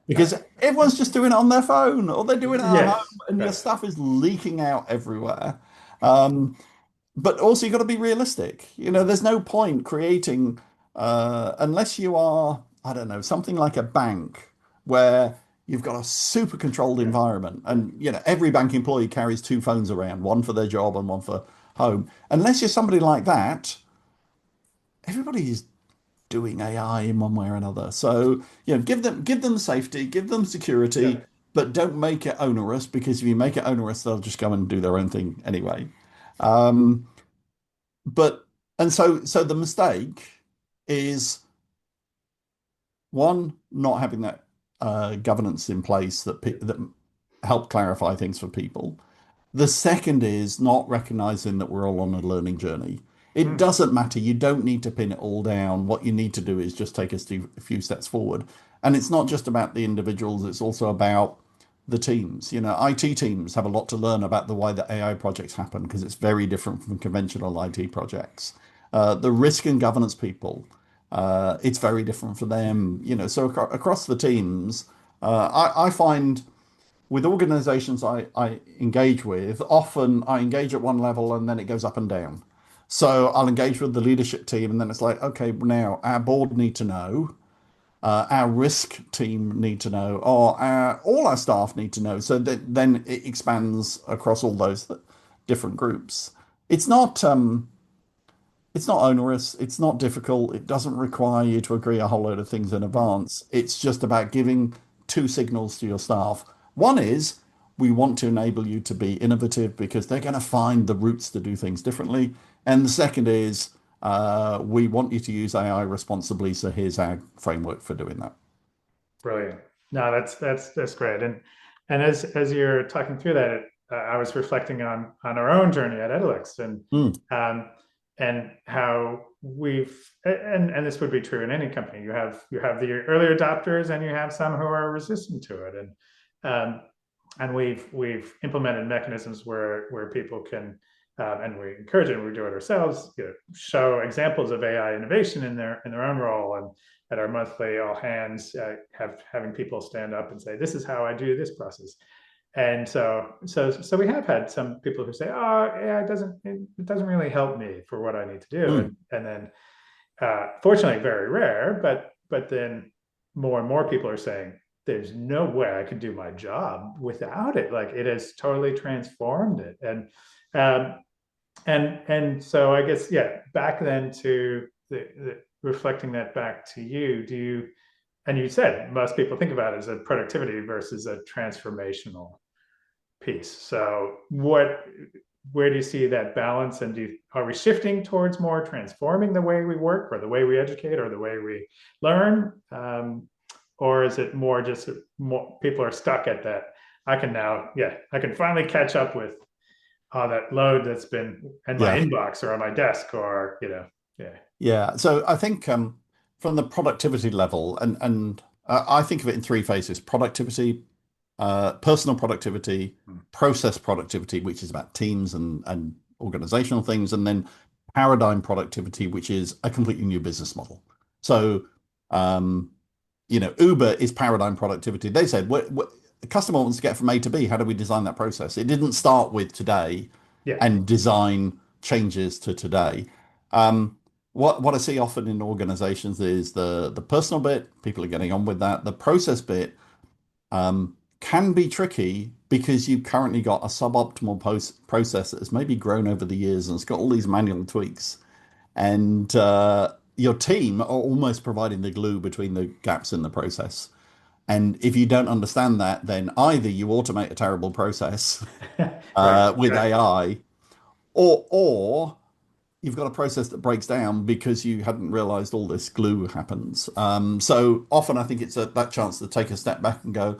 Because everyone's just doing it on their phone or they're doing it at home yes, and your right. stuff is leaking out everywhere. But also you've got to be realistic. There's no point creating unless you are, I don't know, something like a bank where you've got a super controlled Yeah, environment, and every bank employee carries two phones around, one for their job and one for home. Unless you're somebody like that, everybody is doing AI in one way or another. So, give them safety, give them yeah, security, but don't make it onerous because if you make it onerous, they'll just go and do their own thing anyway. Um, but and so the mistake is one, not having that governance in place that help clarify things for people. The second is not recognizing that we're all on a learning journey. It mm, doesn't matter. You don't need to pin it all down. What you need to do is just take a few steps forward. And it's not just about the individuals, it's also about the teams. IT teams have a lot to learn about the way that AI projects happen because it's very different from conventional IT projects. The risk and governance people, it's very different for them. So across the teams, I find with organizations I engage with, often I engage at one level and then it goes up and down. So I'll engage with the leadership team, and then it's like, okay, now our board need to know, our risk team need to know, or all our staff need to know. So that then it expands across all those different groups. It's not it's not onerous, it's not difficult, it doesn't require you to agree a whole load of things in mm, advance. It's just about giving two signals to your staff. One is we want to enable you to be innovative because they're going to find the routes to do things differently. And the second is we want you to use AI responsibly. So here's our framework for doing that. brilliant. No, that's great. And as you're talking through that, I was reflecting on our own journey at Edelex Mm, um, and how and this would be true in any company. You have the early adopters and you have some who are resistant to it, um, and we've implemented mechanisms where people can and we encourage it and we do it ourselves, show examples of AI innovation in their own role. And at our monthly all hands, having people stand up and say, this is how I do this process. And so we have had some people who say, oh yeah, it doesn't really help me for what I need to do. mm. And then fortunately very rare, but then more and more people are saying there's no way I could do my job without it. Like it has totally transformed it. Um, and so I guess, yeah, back then to the reflecting that back to you, and you said most people think about it as a productivity versus a transformational piece. So where do you see that balance? And are we shifting towards more transforming the way we work or the way we educate or the way we learn? Or is it more just more people are stuck at that? I can finally catch up with that load that's been in my Yeah. inbox or on my desk or, yeah. Yeah. So I think from the productivity level, and I think of it in three phases: productivity, personal productivity, Mm, process productivity, which is about teams and organizational things, and then paradigm productivity, which is a completely new business model. So, um, Uber is paradigm productivity. They said, what the customer wants to get from A to B. How do we design that process? It didn't start with today yeah. and design changes to today. Um, what I see often in organizations is the personal bit, people are getting on with that. The process bit can be tricky because you've currently got a suboptimal process that has maybe grown over the years and it's got all these manual tweaks. And your team are almost providing the glue between the gaps in the process. And if you don't understand that, then either you automate a terrible process Right. with Exactly. AI, or you've got a process that breaks down because you hadn't realized all this glue happens. So often I think it's that chance to take a step back and go,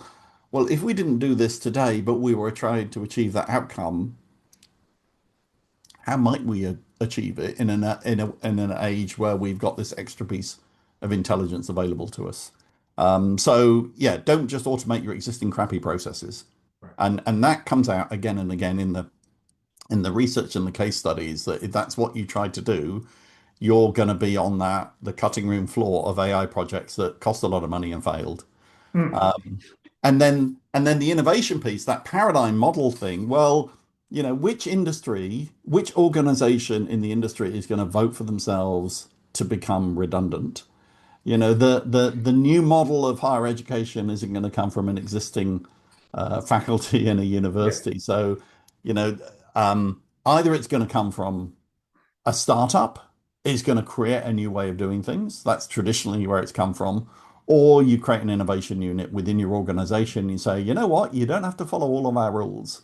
well, if we didn't do this today, but we were trying to achieve that outcome, how might we achieve it in an age where we've got this extra piece of intelligence available to us? So yeah, don't just automate your existing crappy processes, Right. and that comes out again and again in the research and the case studies that if that's what you try to do, you're going to be on the cutting room floor of AI projects that cost a lot of money and failed. Mm. And then the innovation piece, that paradigm model thing, well, which industry, which organization in the industry is going to vote for themselves to become redundant? The new model of higher education isn't going to come from an existing faculty in a Yes. university. So, you know, either it's going to come from a startup is going to create a new way of doing things. That's traditionally where it's come from. Or you create an innovation unit within your organization. You say, you know what, you don't have to follow all of our rules.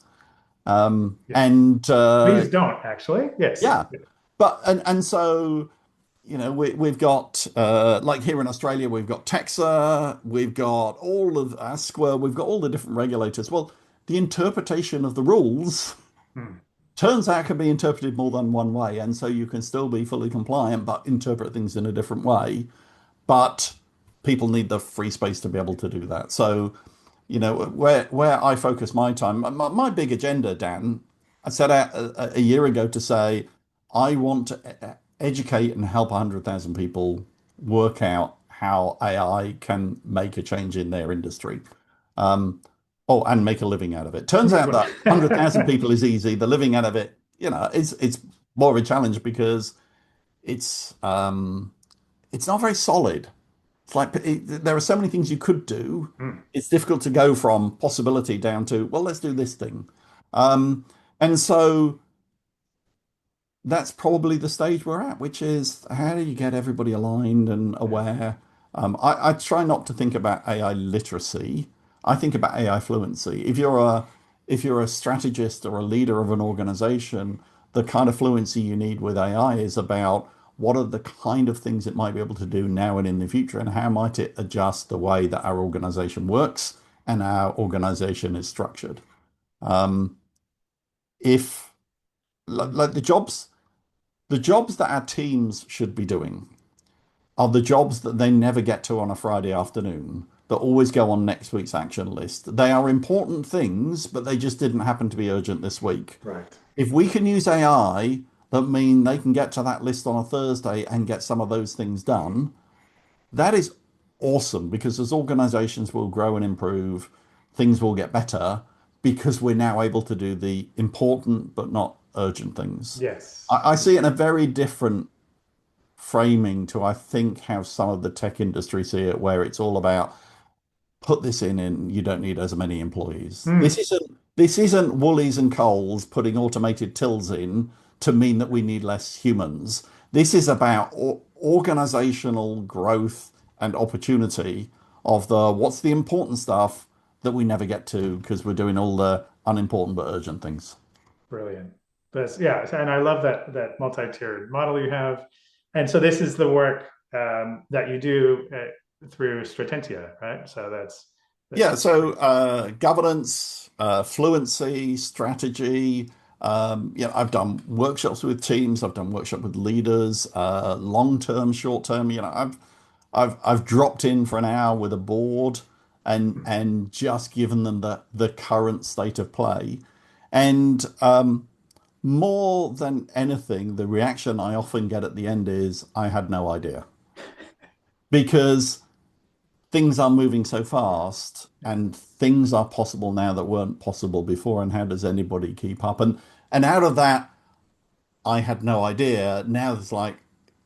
Yes. And Please don't actually. Yes. yeah, but and so we've got like here in Australia, we've got Texa, we've got all of ASQA, we've got all the different regulators. Well, the interpretation of the rules Mm. turns out can be interpreted more than one way, and so you can still be fully compliant but interpret things in a different way. But people need the free space to be able to do that. So, where I focus my time, my big agenda, Dan, I set out a year ago to say I want to educate and help 100,000 people work out how AI can make a change in their industry. Um, oh, and make a living out of it. Turns out that 100,000 people is easy. The living out of it, it's more of a challenge because it's um, it's not very solid. It's like there are so many things you could do. Mm. It's difficult to go from possibility down to, well, let's do this thing. Um, and so that's probably the stage we're at, which is how do you get everybody aligned and aware? I try not to think about AI literacy. I think about AI fluency. If you're a strategist or a leader of an organization, the kind of fluency you need with AI is about what are the kind of things it might be able to do now and in the future, and how might it adjust the way that our organization works and our organization is structured. Um, if like the jobs that our teams should be doing are the jobs that they never get to on a Friday afternoon, that always go on next week's action list. They are important things, but they just didn't happen to be urgent this week. Right. If we can use AI that mean they can get to that list on a Thursday and get some of those things done, that is awesome because as organizations will grow and improve, things will get better because we're now able to do the important but not urgent things. Yes. I see it in a very different framing to, I think, how some of the tech industry see it, where it's all about put this in and you don't need as many employees. Mm. This isn't Woolies and Coles putting automated tills in to mean that we need less humans. This is about organizational growth and opportunity of the what's the important stuff that we never get to because we're doing all the unimportant but urgent things. Brilliant. That's yeah, and I love that multi-tiered model you have. And so this is the work that you do through Stratentia, right? So that's Yeah, so governance, fluency, strategy. I've done workshops with teams. I've done workshop with leaders, long term, short term. I've dropped in for an hour with a board and just given them the current state of play. And more than anything, the reaction I often get at the end is, I had no idea. Because things are moving so fast and things are possible now that weren't possible before, and how does anybody keep up? And out of that, I had no idea. Now it's like,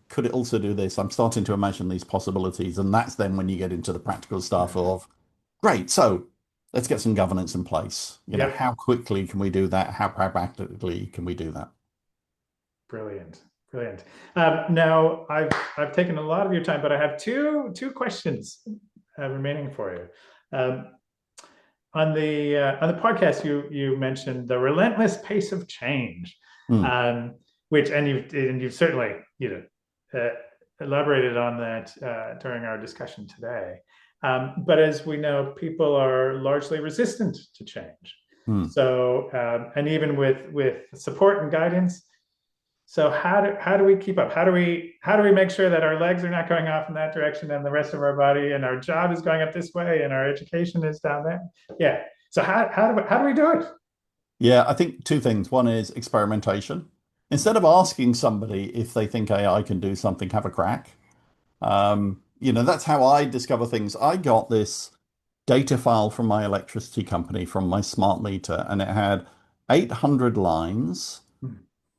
could it also do this? I'm starting to imagine these possibilities, and that's then when you get into the practical stuff Mhm. of, great, so let's get some governance in place. Yep. How quickly can we do that? How pragmatically can we do that? Brilliant. Brilliant. Now, I've taken a lot of your time, but I have two questions remaining for you. On the podcast, you mentioned the relentless pace of change, Mm, which you've certainly elaborated on that during our discussion today. But as we know, people are largely resistant to change. mm. So and even with support and guidance. So how do we keep up? How do we make sure that our legs are not going off in that direction and the rest of our body and our job is going up this way and our education is down there? Yeah. So how do we do it? Yeah, I think two things. One is experimentation. Instead of asking somebody if they think AI can do something, have a crack. That's how I discover things. I got this data file from my electricity company from my smart meter, and it had 800 lines Hmm.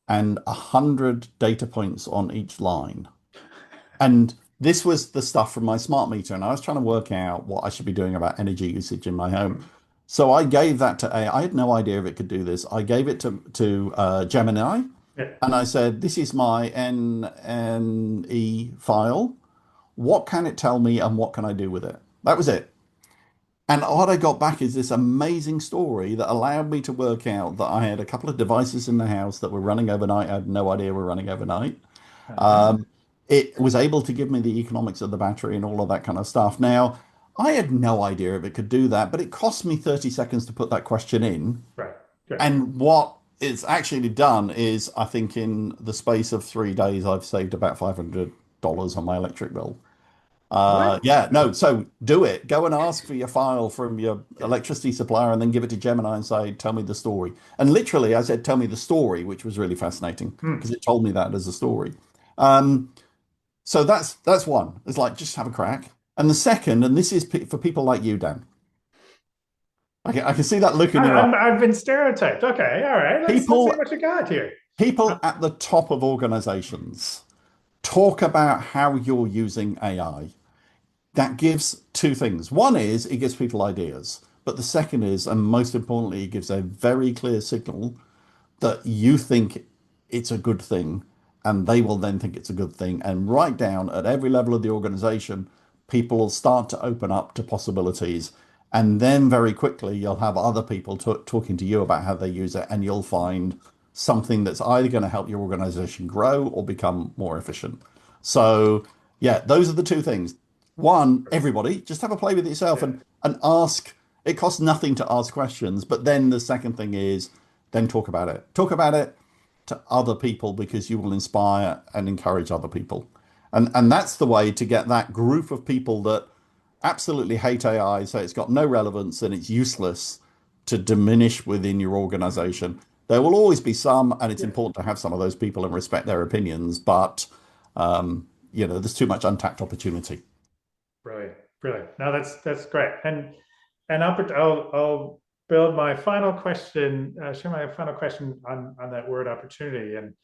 and 100 data points on each line. And this was the stuff from my smart meter, and I was trying to work out what I should be doing about energy usage in my home. So I gave that to AI. I had no idea if it could do this. I gave it to Gemini, Yeah. and I said, "This is my NNE file. What can it tell me, and what can I do with it?" That was it. And what I got back is this amazing story that allowed me to work out that I had a couple of devices in the house that were running overnight. I had no idea were running overnight. Uh-huh. Um, it was able to give me the economics of the battery and all of that kind of stuff. Now, I had no idea if it could do that, but it cost me 30 seconds to put that question in. Right. Good. And what it's actually done is, I think in the space of 3 days, I've saved about $500 on my electric bill. What? Yeah, no, so do it. Go and ask for your file from your electricity supplier and then give it to Gemini and say, tell me the story. And literally, I said, tell me the story, which was really fascinating Hmm. because it told me that as a story. Um, so that's one. It's like, just have a crack. And the second, and this is for people like you, Dan. I can see that look in your eye. I've been stereotyped. Okay. All right. Let's see People, what you got here. people at the top of organizations talk about how you're using AI. That gives two things. One is it gives people ideas, but the second is, and most importantly, it gives a very clear signal that you think it's a good thing, and they will then think it's a good thing. And right down at every level of the organization, people will start to open up to possibilities. And then very quickly, you'll have other people talking to you about how they use it, and you'll find something that's either going to help your organization grow or become more efficient. So, yeah, those are the two things. One, everybody, just have a play with it yourself Yeah. and ask. It costs nothing to ask questions. But then the second thing is, then talk about it. Talk about it to other people because you will inspire and encourage other people. And that's the way to get that group of people that absolutely hate AI, so it's got no relevance and it's useless, to diminish within your organization. There will always be some, and it's Yeah. important to have some of those people and respect their opinions, but there's too much untapped opportunity. Brilliant. Brilliant. No, that's great. And I'll build my final question, share my final question on that word opportunity. And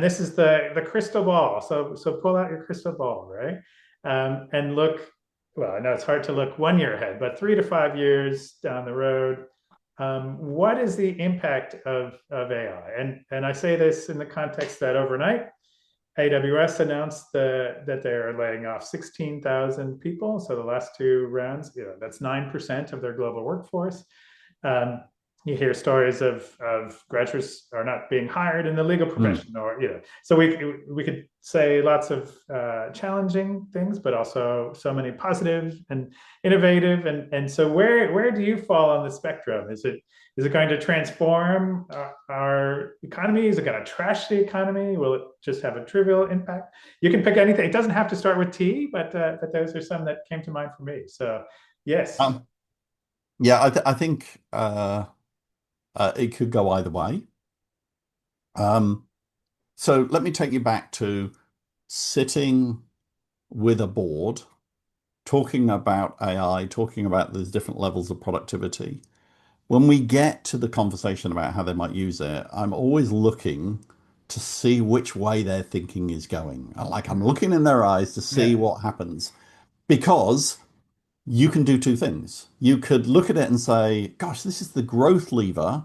this is the crystal ball. So pull out your crystal ball, right? And look, well, I know it's hard to look 1 year ahead, but 3 to 5 years down the road, what is the impact of AI? And I say this in the context that overnight, AWS announced that they're laying off 16,000 people. So the last two rounds, that's 9% of their global workforce. Um, you hear stories of graduates are not being hired in the legal Mm. profession, or so we could say lots of challenging things, but also so many positive and innovative. And so where do you fall on the spectrum? Is it going to transform our economy? Is it going to trash the economy? Will it just have a trivial impact? You can pick anything. It doesn't have to start with T, but those are some that came to mind for me. So yes. Um, yeah, I think it could go either way. Um, so let me take you back to sitting with a board, talking about AI, talking about those different levels of productivity. When we get to the conversation about how they might use it, I'm always looking to see which way their thinking is going. Like I'm looking in their eyes to see Yeah. what happens because you can do two things. You could look at it and say, gosh, this is the growth lever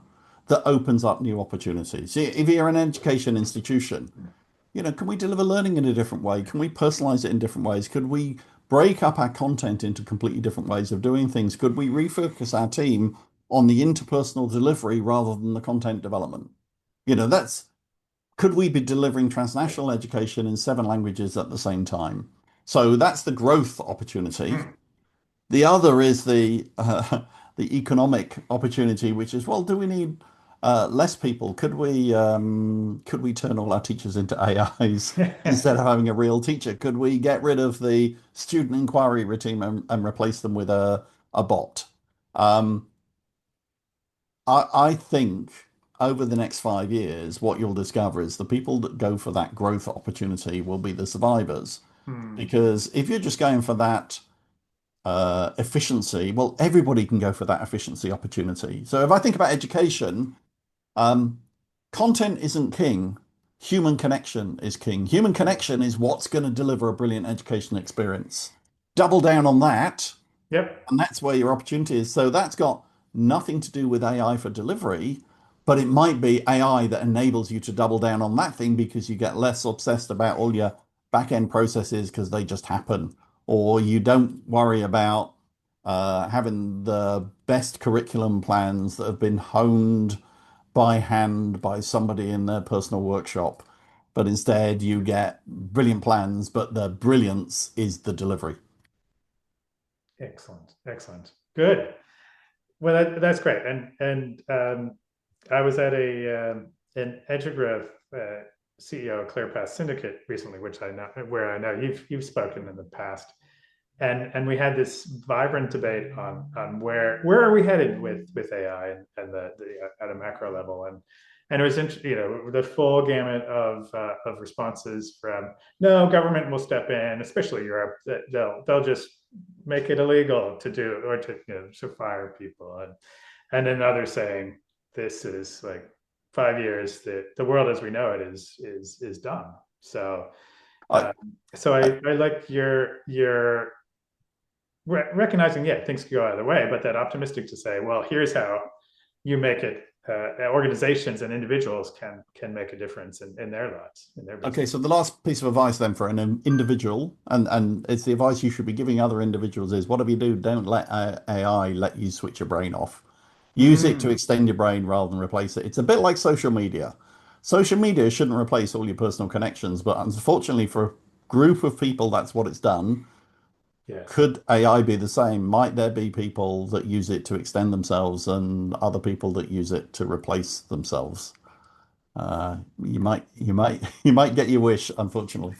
that opens up new opportunities. If you're an education institution, can we deliver learning in a different way? Can we personalize it in different ways? Could we break up our content into completely different ways of doing things? Could we refocus our team on the interpersonal delivery rather than the content development? Could we be delivering transnational education in 7 languages at the same time? So that's the growth opportunity. The other is the economic opportunity, which is, well, do we need less people? Could we turn all our teachers into AIs instead of having a real teacher? Could we get rid of the student inquiry routine and replace them with a bot? I think over the next 5 years, what you'll discover is the people that go for that growth opportunity will be the survivors. Because if you're just going for that efficiency, well, everybody can go for that efficiency opportunity. So if I think about education, content isn't king. Human connection is king. Human connection is what's going to deliver a brilliant education experience. Double down on that. Yep. And that's where your opportunity is. So that's got nothing to do with AI for delivery, but it might be AI that enables you to double down on that thing because you get less obsessed about all your back-end processes because they just happen, or you don't worry about having the best curriculum plans that have been honed by hand by somebody in their personal workshop, but instead you get brilliant plans, but the brilliance is the delivery. Excellent. Good. Well, that's great. And I was at an Edugrowth CEO ClearPath Syndicate recently, where I know you've spoken in the past, and we had this vibrant debate on where are we headed with AI and the at a macro level, and it was the full gamut of responses from no, government will step in, especially Europe, that they'll just make it illegal to do or to fire people, and then others saying this is like 5 years, the world as we know it is done. So I like your recognizing, things could go either way, but that optimistic to say, well, here's how you make it. Organizations and individuals can make a difference in their lives, in their business. Okay, so the last piece of advice then for an individual, and it's the advice you should be giving other individuals, is whatever you do, don't let AI let you switch your brain off. Use it to extend your brain rather than replace it. It's a bit like social media. Social media shouldn't replace all your personal connections, but unfortunately for a group of people, that's what it's done. Yes. Could AI be the same? Might there be people that use it to extend themselves and other people that use it to replace themselves? You might get your wish, unfortunately.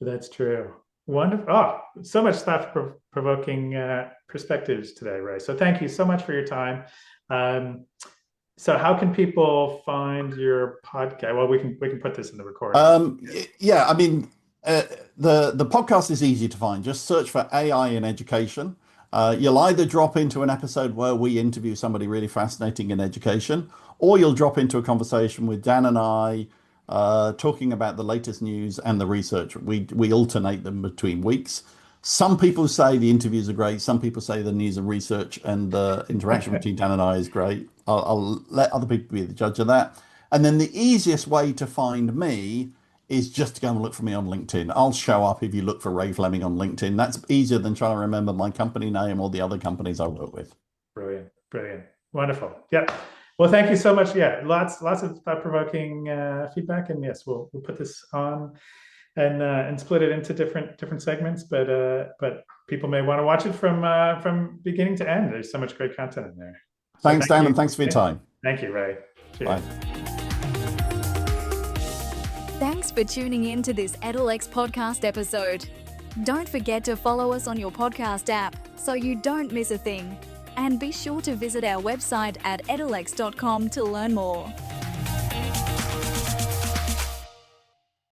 That's true. Wonderful. Oh, so much thought-provoking perspectives today, Ray. So thank you so much for your time. So how can people find your podcast? Well, we can put this in the recording. Yeah, I mean, the podcast is easy to find. Just search for AI in education. You'll either drop into an episode where we interview somebody really fascinating in education, or you'll drop into a conversation with Dan and I talking about the latest news and the research. We alternate them between weeks. Some people say the interviews are great. Some people say the news and research and the interaction between Dan and I is great. I'll let other people be the judge of that. And then the easiest way to find me is just to go and look for me on LinkedIn. I'll show up if you look for Ray Fleming on LinkedIn. That's easier than trying to remember my company name or the other companies I work with. Brilliant. Wonderful. Yeah. Well, thank you so much. Yeah, lots of thought-provoking feedback, and yes, we'll put this on and split it into different segments. But people may want to watch it from beginning to end. There's so much great content in there. Thanks, Dan, and thanks for your time. Thank you, Ray. Cheers. Bye. Thanks for tuning in to this edX podcast episode. Don't forget to follow us on your podcast app so you don't miss a thing. And be sure to visit our website at edX.com to learn more.